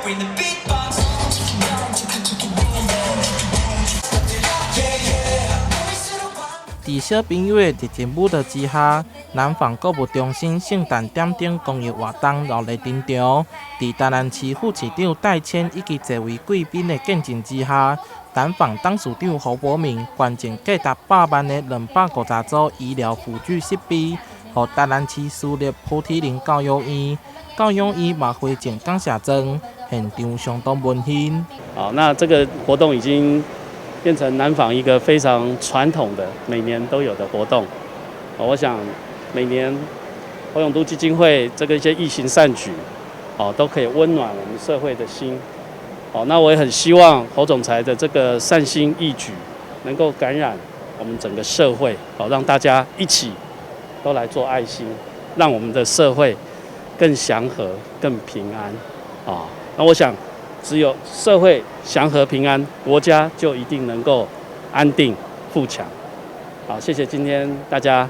在小朋友的热情舞蹈之下，南方购物中心圣诞点灯公益活动热烈登场。在台南市副市长戴谦以及多位贵宾的见证之下，南方董事长侯伯明捐赠价值8万的250组医疗辅具设备，予台南市私立菩提林教育院。教育院嘛回赠感谢状，现场相当温馨。好，那这个活动已经变成南方一个非常传统的每年都有的活动。我想每年侯永都基金会这个一些义行善举，都可以温暖我们社会的心。那我也很希望侯总裁的这个善心义举能够感染我们整个社会，让大家一起都来做爱心，让我们的社会更祥和、更平安。那我想，只有社会祥和平安，国家就一定能够安定富强。好，谢谢今天大家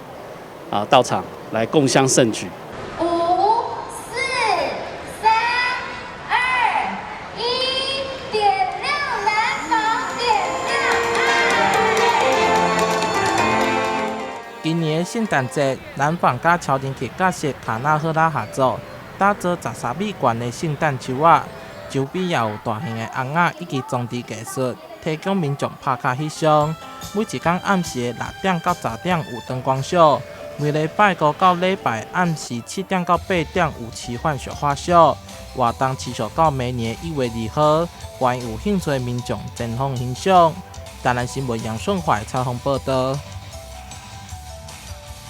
到场来共襄盛举。5、4、3、2、1，点亮南方，点亮爱。今年的圣诞节，南方甲超人气角色卡纳赫拉合作，打造13米高的圣诞树仔，周边也有大型的红仔以及装置艺术，提供民众拍卡翕相。每一天暗时的6点到10点有灯光秀，每礼拜5到礼拜暗时7点到8点有奇幻雪花秀。活动持续到明年1月2号，欢迎有兴趣的民众前往欣赏。台南新闻杨顺怀采访报道。